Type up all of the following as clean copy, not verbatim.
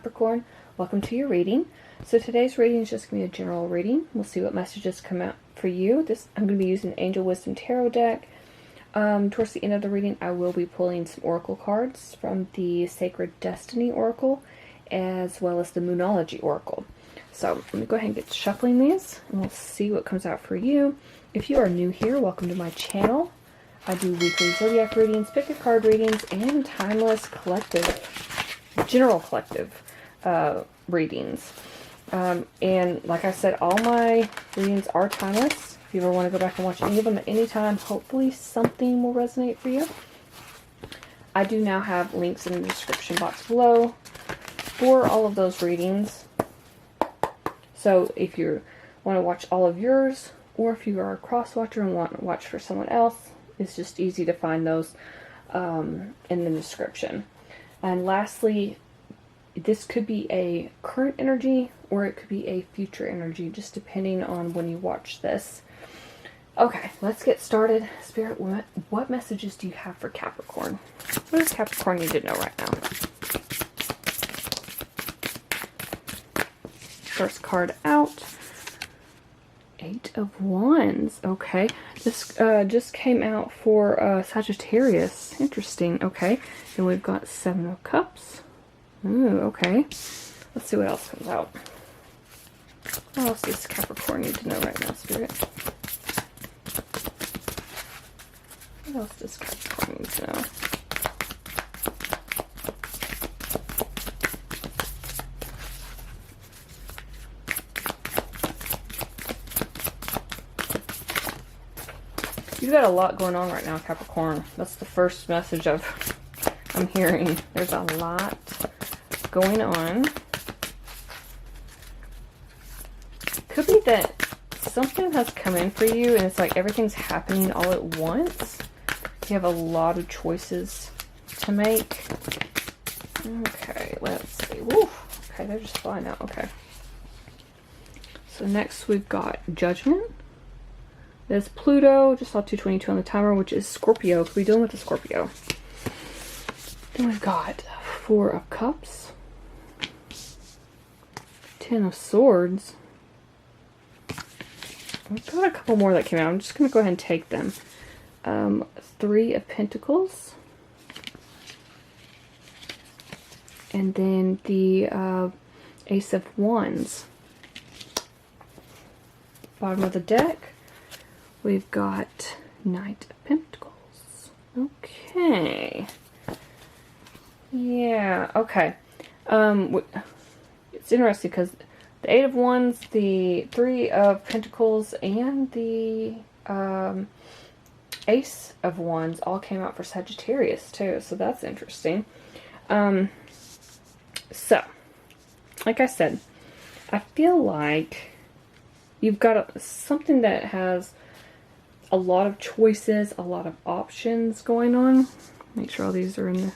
Capricorn. Welcome to your reading. So today's reading is just going to be a general reading. We'll see what messages come out for you. I'm going to be using the Angel Wisdom Tarot deck. Towards the end of the reading, I will be pulling some oracle cards from the Sacred Destiny Oracle, as well as the Moonology Oracle. So let me go ahead and get shuffling these, and we'll see what comes out for you. If you are new here, welcome to my channel. I do weekly zodiac readings, pick a card readings, and timeless general collective readings. And like I said, all my readings are timeless. If you ever want to go back and watch any of them at any time, hopefully something will resonate for you. I do now have links in the description box below for all of those readings. So if you want to watch all of yours, or if you are a cross watcher and want to watch for someone else, it's just easy to find those in the description. And lastly, this could be a current energy or it could be a future energy, just depending on when you watch this. Okay, let's get started. Spirit, what messages do you have for Capricorn? What does Capricorn need to know right now? First card out. 8 of Wands. Okay. This just came out for Sagittarius. Interesting. Okay. Then we've got 7 of Cups. Ooh, okay. Let's see what else comes out. What else does Capricorn need to know right now, Spirit? What else does Capricorn need to know? You've got a lot going on right now, Capricorn. That's the first message I'm hearing. There's a lot going on. Could be that something has come in for you and it's like everything's happening all at once. You have a lot of choices to make. Okay, let's see. Woo. Okay, they're just flying out. Okay. So next we've got Judgment. There's Pluto, just saw 222 on the timer, which is Scorpio. Could be dealing with the Scorpio. Then we've got 4 of Cups. 10 of Swords. We've got a couple more that came out. I'm just going to go ahead and take them. 3 of Pentacles. And then the Ace of Wands. Bottom of the deck. We've got Knight of Pentacles. Okay. Yeah, okay. It's interesting because the 8 of Wands, the 3 of Pentacles, and the Ace of Wands all came out for Sagittarius too, so that's interesting. So, like I said, I feel like you've got something that has a lot of choices, a lot of options going on. Make sure all these are in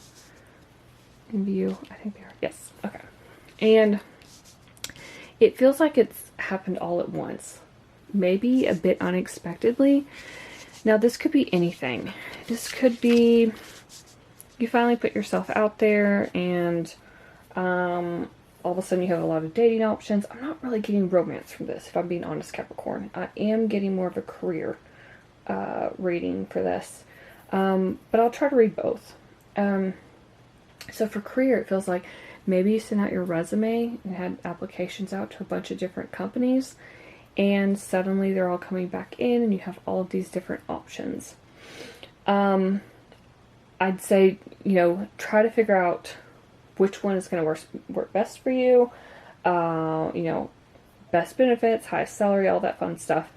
view. I think they are. Yes. Okay. And it feels like it's happened all at once. Maybe a bit unexpectedly. Now this could be anything. This could be you finally put yourself out there and all of a sudden you have a lot of dating options. I'm not really getting romance from this, if I'm being honest, Capricorn. I am getting more of a career reading for this, but I'll try to read both. So for career, it feels like maybe you sent out your resume and had applications out to a bunch of different companies, and suddenly they're all coming back in and you have all of these different options. I'd say, try to figure out which one is going to work best for you. Best benefits, highest salary, all that fun stuff.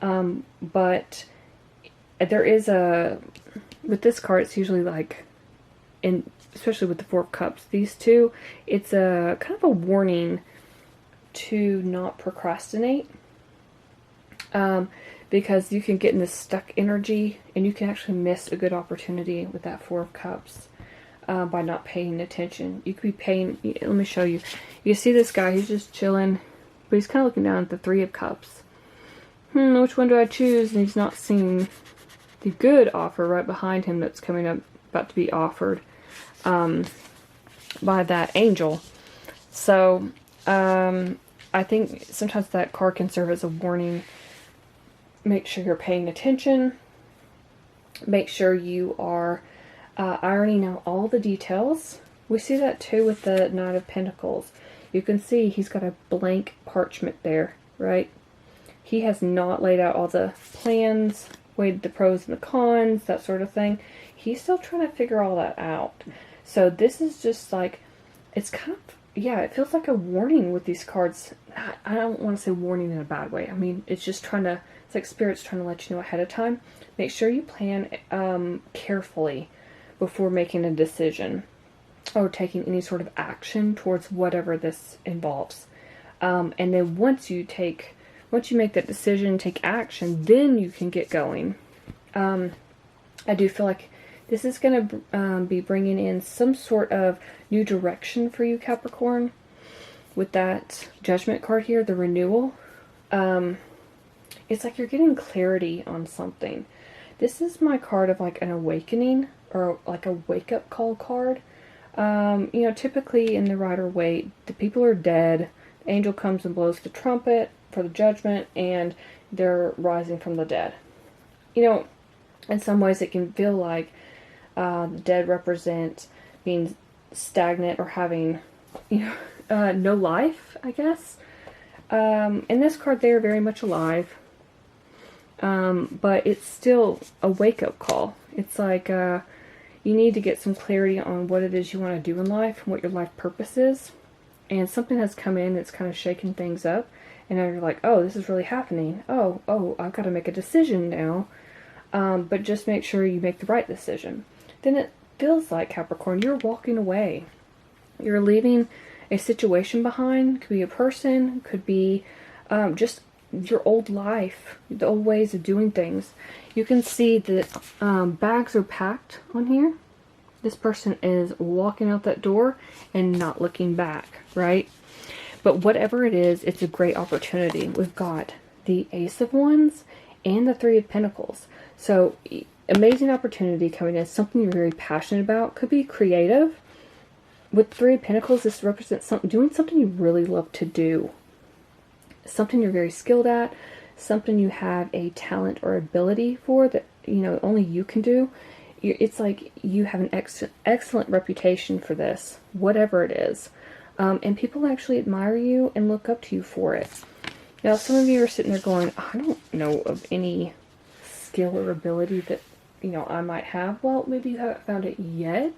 But there is with this card, it's usually like, especially with the 4 of Cups, these two, it's a kind of a warning to not procrastinate. Because you can get in this stuck energy and you can actually miss a good opportunity with that 4 of Cups by not paying attention. You could be paying, let me show you. You see this guy, he's just chilling, but he's kind of looking down at the 3 of Cups. Which one do I choose? And he's not seeing the good offer right behind him that's coming up, about to be offered by that angel. So, I think sometimes that card can serve as a warning. Make sure you're paying attention. Make sure you are ironing out all the details. We see that too with the Knight of Pentacles. You can see he's got a blank parchment there, right? He has not laid out all the plans, weighed the pros and the cons, that sort of thing. He's still trying to figure all that out. So this is just like, it's kind of, yeah, it feels like a warning with these cards. I don't want to say warning in a bad way. I mean, it's just trying to, it's like Spirit's trying to let you know ahead of time. Make sure you plan carefully before making a decision or taking any sort of action towards whatever this involves. And then once you make that decision, take action, then you can get going. I do feel like this is going to be bringing in some sort of new direction for you, Capricorn. With that Judgment card here, the renewal. It's like you're getting clarity on something. This is my card of like an awakening, or like a wake-up call card. You know, typically in the Rider-Waite, the people are dead. The angel comes and blows the trumpet for the judgment, and they're rising from the dead. You know, in some ways it can feel like the dead represent being stagnant or having, you know, no life, I guess. In this card, they are very much alive. But it's still a wake-up call. It's like you need to get some clarity on what it is you want to do in life, and what your life purpose is. And something has come in that's kind of shaking things up. And now you're like, oh, this is really happening. Oh, I've got to make a decision now. But just make sure you make the right decision. Then it feels like, Capricorn, you're walking away. You're leaving a situation behind. Could be a person. Could be just your old life. The old ways of doing things. You can see that bags are packed on here. This person is walking out that door and not looking back, right? But whatever it is, it's a great opportunity. We've got the Ace of Wands and the Three of Pentacles. So, amazing opportunity coming in. Something you're very passionate about. Could be creative. With Three of Pentacles, this represents doing something you really love to do. Something you're very skilled at. Something you have a talent or ability for that, you know, only you can do. It's like you have an excellent reputation for this, whatever it is. And people actually admire you and look up to you for it. Now, some of you are sitting there going, I don't know of any skill or ability that, you know, I might have. Well, maybe you haven't found it yet,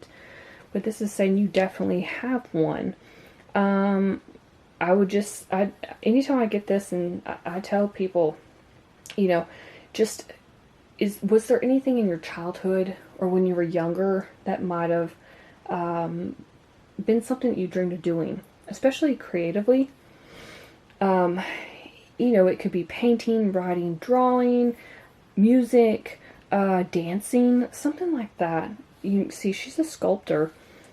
but this is saying you definitely have one. I would just, anytime I get this, and I tell people, you know, just, was there anything in your childhood or when you were younger that might have been something that you dreamed of doing, especially creatively? You know, it could be painting, writing, drawing, music, dancing, something like that. You see, she's a sculptor.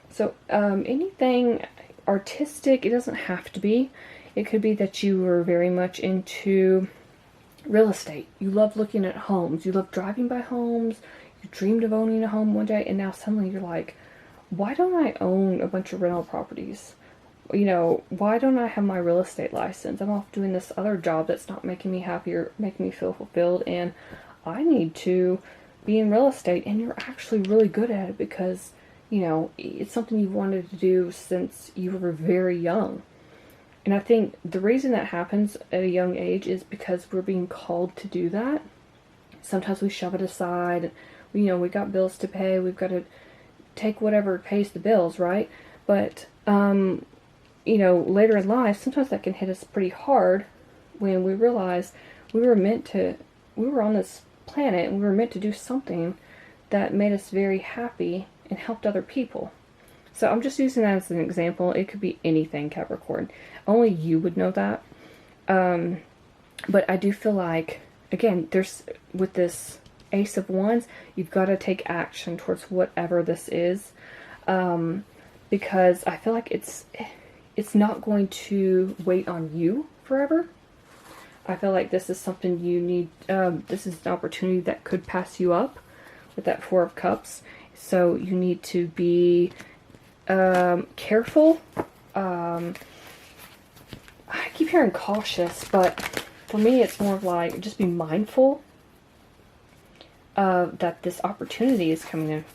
So anything artistic, it doesn't have to be. It could be that you were very much into real estate. You love looking at homes. You love driving by homes. You dreamed of owning a home one day, and now suddenly you're like, why don't I own a bunch of rental properties? You know, why don't I have my real estate license? I'm off doing this other job that's not making me happy or making me feel fulfilled, and I need to be in real estate. And you're actually really good at it because, you know, it's something you've wanted to do since you were very young. And I think the reason that happens at a young age is because we're being called to do that. Sometimes we shove it aside. You know, we got bills to pay. We've got to take whatever pays the bills, right? But, you know, later in life, sometimes that can hit us pretty hard when we realize we were on this planet and we were meant to do something that made us very happy and helped other people. So I'm just using that as an example. It could be anything, Capricorn. Only you would know that. But I do feel like, again, with this Ace of Wands, you've got to take action towards whatever this is. Because I feel like it's not going to wait on you forever. I feel like this is something you need, this is an opportunity that could pass you up with that Four of Cups. So you need to be careful. I keep hearing cautious, but for me it's more of like, just be mindful that this opportunity is coming in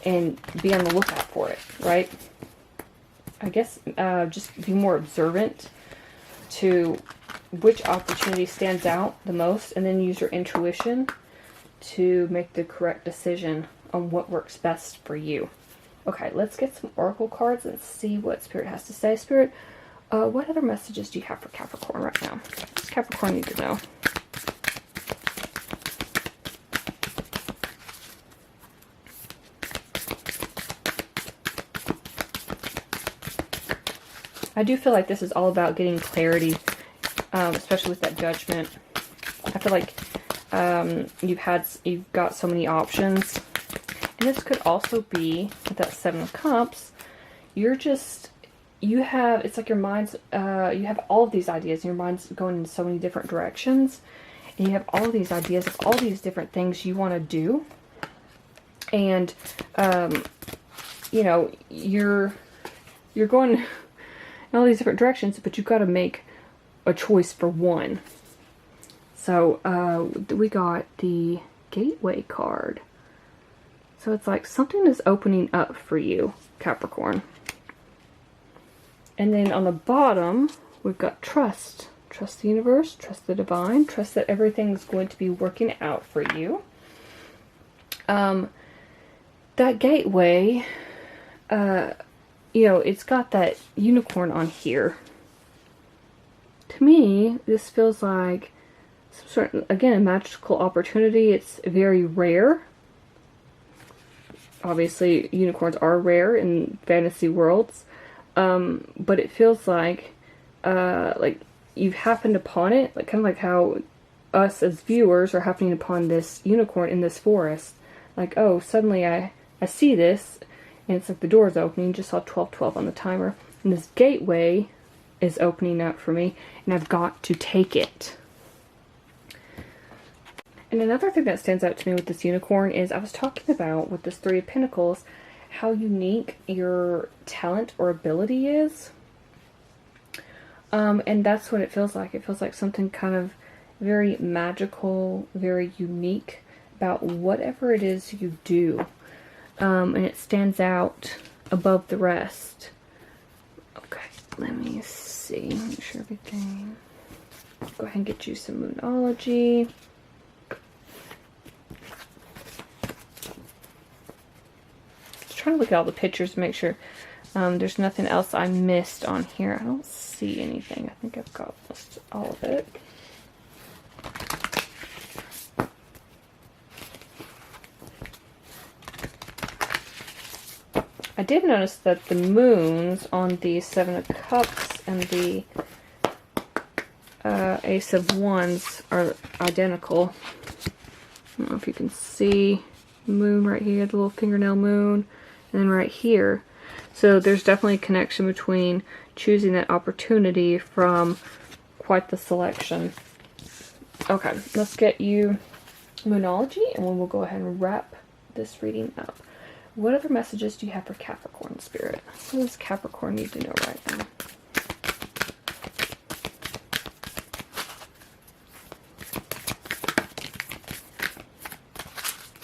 and be on the lookout for it, right? I guess just be more observant to which opportunity stands out the most, and then use your intuition to make the correct decision on what works best for you. Okay, let's get some oracle cards and see what Spirit has to say. Spirit, what other messages do you have for Capricorn right now? What does Capricorn need to know? I do feel like this is all about getting clarity, especially with that Judgment. I feel like you've got so many options, and this could also be with that Seven of Cups. It's like your mind's, you have all of these ideas, and your mind's going in so many different directions, and you have all of these ideas of all these different things you want to do, and you know, you're going in all these different directions, but you've got to make a choice for one. So we got the Gateway card. So it's like something is opening up for you, Capricorn. And then on the bottom, we've got trust. Trust the universe, trust the divine, trust that everything's going to be working out for you. That Gateway, you know, it's got that unicorn on here. To me, this feels like some sort of, again, a magical opportunity. It's very rare. Obviously, unicorns are rare in fantasy worlds. But it feels like you've happened upon it, like kind of like how us as viewers are happening upon this unicorn in this forest. Like, oh, suddenly I see this, and it's like the door's opening. Just saw 12:12 on the timer, and this gateway is opening up for me, and I've got to take it. And another thing that stands out to me with this unicorn is I was talking about with this Three of Pentacles how unique your talent or ability is. And that's what it feels like. It feels like something kind of very magical, very unique about whatever it is you do. And it stands out above the rest. Okay, let me see. Make sure everything. Go ahead and get you some Moonology. Trying to look at all the pictures to make sure there's nothing else I missed on here. I don't see anything. I think I've got most all of it. I did notice that the moons on the Seven of Cups and the Ace of Wands are identical. I don't know if you can see the moon right here, the little fingernail moon. And then right here. So there's definitely a connection between choosing that opportunity from quite the selection. Okay, let's get you Moonology, and then we'll go ahead and wrap this reading up. What other messages do you have for Capricorn Spirit? What does Capricorn need to know right now?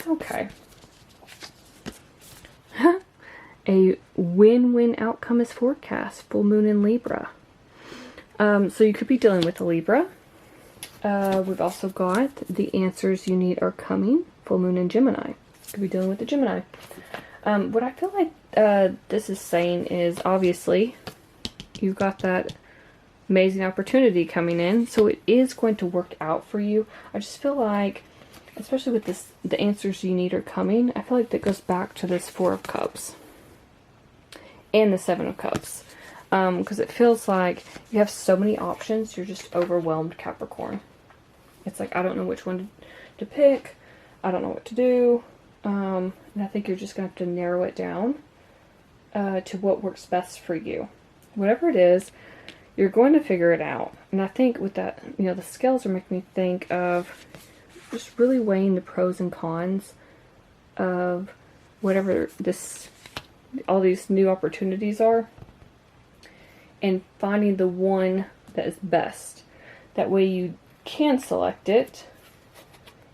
Okay. A win-win outcome is forecast. Full moon in Libra. So you could be dealing with a Libra. We've also got the answers you need are coming. Full moon in Gemini. Could be dealing with the Gemini. What I feel like this is saying is obviously you've got that amazing opportunity coming in. So it is going to work out for you. I just feel like, especially with this, the answers you need are coming. I feel like that goes back to this Four of Cups. And the Seven of Cups. Because it feels like you have so many options, you're just overwhelmed, Capricorn. It's like, I don't know which one to pick. I don't know what to do. And I think you're just going to have to narrow it down to what works best for you. Whatever it is, you're going to figure it out. And I think with that, you know, the scales are making me think of just really weighing the pros and cons of whatever all these new opportunities are, and finding the one that is best. That way you can select it.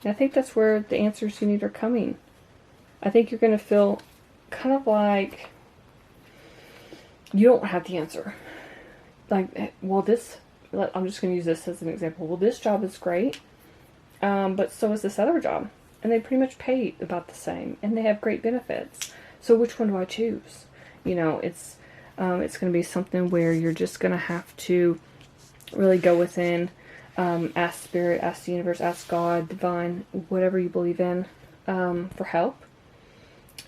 And I think that's where the answers you need are coming. I think you're going to feel kind of like you don't have the answer. Like, well, I'm just going to use this as an example. Well, this job is great, but so is this other job. And they pretty much pay about the same. And they have great benefits. So which one do I choose? You know, it's going to be something where you're just going to have to really go within, ask Spirit, ask the universe, ask God, divine, whatever you believe in, for help.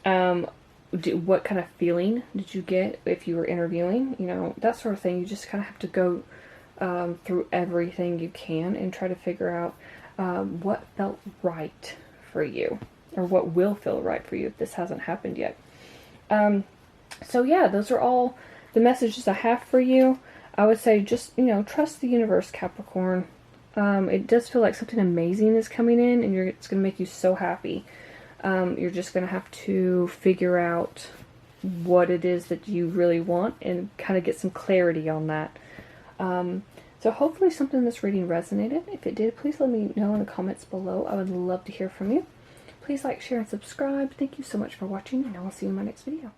What kind of feeling did you get if you were interviewing? You know, that sort of thing. You just kind of have to go through everything you can and try to figure out what felt right for you, or what will feel right for you if this hasn't happened yet. So yeah, those are all the messages I have for you. I would say just, you know, trust the universe, Capricorn. It does feel like something amazing is coming in, and it's going to make you so happy. You're just going to have to figure out what it is that you really want and kind of get some clarity on that. So hopefully something in this reading resonated. If it did, please let me know in the comments below. I would love to hear from you. Please like, share, and subscribe. Thank you so much for watching, and I will see you in my next video.